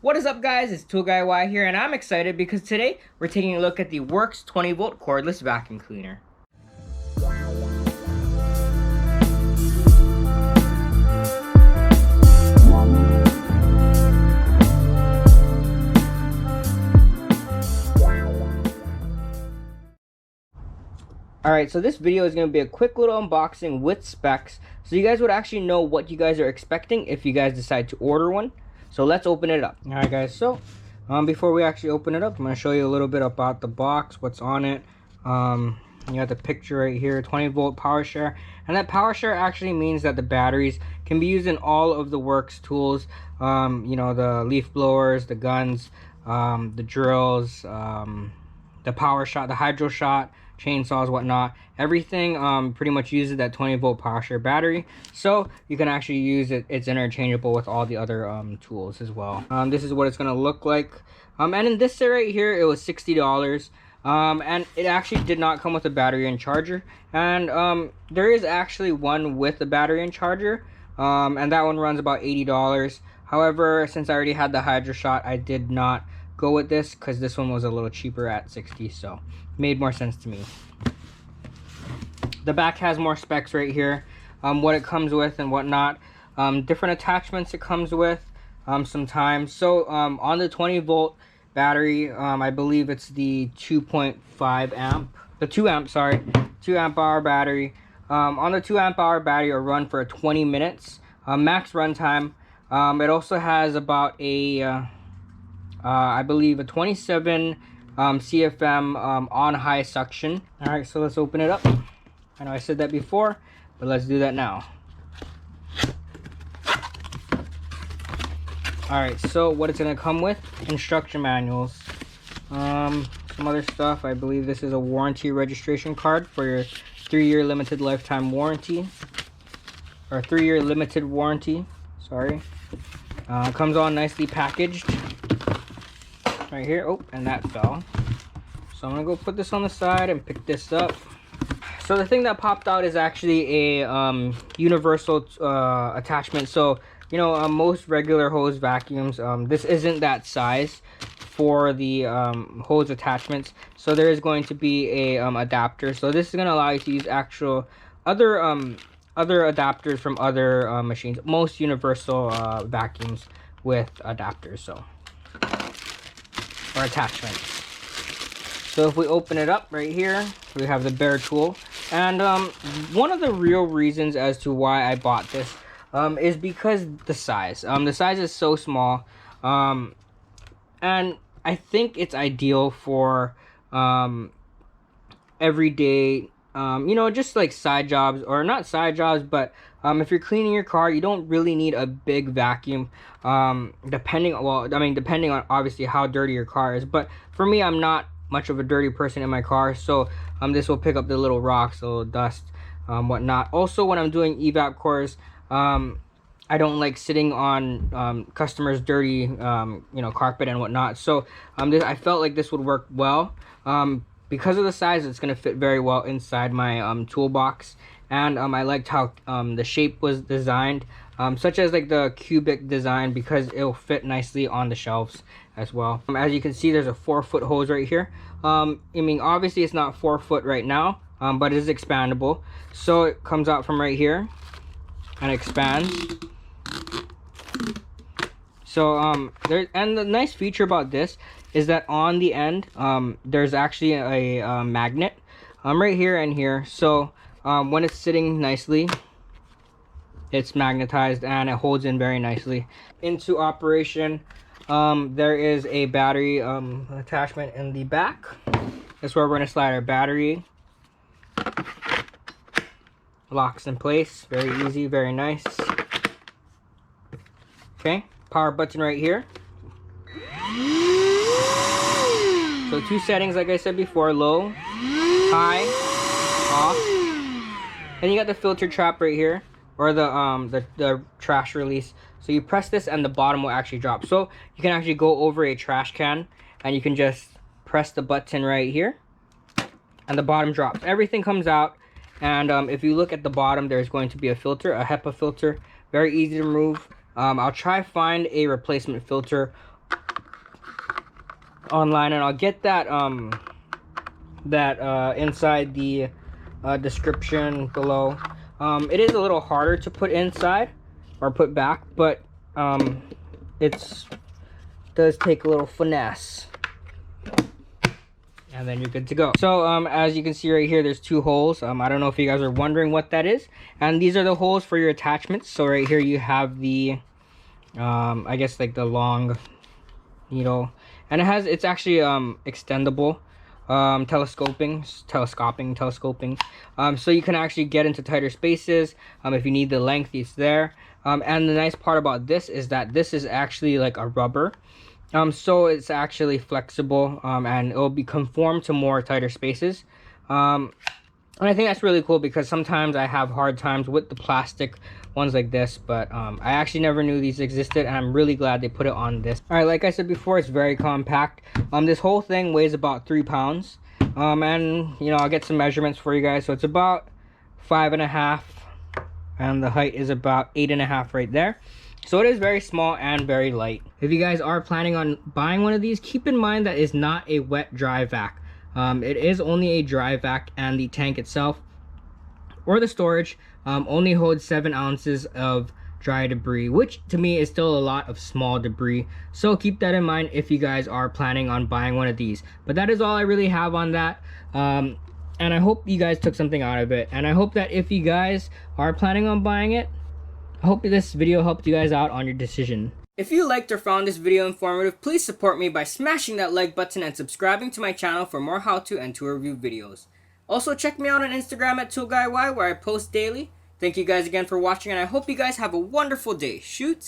What is up, guys? It's Tool Guy Y here, and I'm excited because today we're taking a look at the Worx 20V Cordless Vacuum Cleaner. Alright, so this video is going to be a quick little unboxing with specs, so you guys would actually know what you guys are expecting if you guys decide to order one. So let's open it up. Alright guys, so before we actually open it up, I'm going to show you a little bit about the box, what's on it. You got the picture right here, 20V power share. And that power share actually means that the batteries can be used in all of the Worx tools. You know, the leaf blowers, the guns, the drills, the power shot, the hydro shot, chainsaws, whatnot. Everything pretty much uses that 20V power share battery, so you can actually use it. It's interchangeable with all the other tools as well. This is what it's going to look like, and in this set right here it was $60, and it actually did not come with a battery and charger, and there is actually one with a battery and charger, and that one runs about $80. However, since I already had the hydro shot, I did not go with this because this one was a little cheaper at $60, so made more sense to me. The back has more specs right here, what it comes with and whatnot, different attachments it comes with sometimes. So on the 20V battery, I believe it's the 2.5 amp, the 2 amp, sorry, 2 amp hour battery. On the 2 amp hour battery, it'll run for 20 minutes max runtime. It also has about a I believe a 27 CFM on high suction. All right, so let's open it up. I know I said that before, but let's do that now. All right, so what it's gonna come with: instruction manuals, some other stuff. I believe this is a warranty registration card for your 3-year limited lifetime warranty, or 3-year limited warranty. Sorry. Comes all nicely packaged right here. Oh, and that fell. So I'm gonna go put this on the side and pick this up. So the thing that popped out is actually a universal attachment. So, you know, most regular hose vacuums, this isn't that size for the hose attachments. So there is going to be a adapter. So this is gonna allow you to use actual other adapters from other machines. Most universal vacuums with adapters, so, or attachments. So if we open it up right here, we have the bare tool. And one of the real reasons as to why I bought this is because the size. The size is so small, and I think it's ideal for everyday, you know, just like side jobs, or not side jobs, but if you're cleaning your car, you don't really need a big vacuum, depending on obviously how dirty your car is. But for me, I'm not much of a dirty person in my car, so this will pick up the little rocks, the little dust, whatnot. Also, when I'm doing evap cores, I don't like sitting on customers' dirty you know, carpet and whatnot. So I felt like this would work well. Because of the size, it's going to fit very well inside my toolbox. And I liked how the shape was designed, such as like the cubic design, because it will fit nicely on the shelves as well. As you can see, there's a 4-foot hose right here. I mean, obviously it's not 4 foot right now, but it is expandable. So it comes out from right here and expands. So and the nice feature about this is that on the end there's actually a magnet right here and here. So when it's sitting nicely, it's magnetized and it holds in very nicely into operation. There is a battery attachment in the back. That's where we're going to slide our battery. Locks in place, very easy, very nice. Okay, power button right here. So 2 settings, like I said before: low, high, off. And you got the filter trap right here, or the trash release. So you press this and the bottom will actually drop. So you can actually go over a trash can and you can just press the button right here and the bottom drops. Everything comes out, and if you look at the bottom, there's going to be a filter, a HEPA filter, very easy to remove. I'll try find a replacement filter online, and I'll get that inside the description below. It is a little harder to put inside or put back, but it does take a little finesse. And then you're good to go. So as you can see right here, there's 2 holes. I don't know if you guys are wondering what that is. And these are the holes for your attachments. So right here you have the I guess like the long needle, and it's actually extendable, telescoping, so you can actually get into tighter spaces. If you need the length, it's there. And the nice part about this is that this is actually like a rubber, so it's actually flexible, and it'll be conformed to more tighter spaces. And I think that's really cool, because sometimes I have hard times with the plastic ones like this, but I actually never knew these existed, and I'm really glad they put it on this. All right, like I said before, it's very compact. This whole thing weighs about 3 pounds. And you know, I'll get some measurements for you guys. So it's about 5.5, and the height is about 8.5 right there. So it is very small and very light. If you guys are planning on buying one of these, keep in mind that it's not a wet dry vac. It is only a dry vac, and the tank itself, or the storage, only holds 7 ounces of dry debris, which to me is still a lot of small debris. So keep that in mind if you guys are planning on buying one of these. But that is all I really have on that. And I hope you guys took something out of it. And I hope that if you guys are planning on buying it, I hope this video helped you guys out on your decision. If you liked or found this video informative, please support me by smashing that like button and subscribing to my channel for more how-to and tool review videos. Also, check me out on Instagram at ToolGuyY, where I post daily. Thank you guys again for watching, and I hope you guys have a wonderful day. Shoots!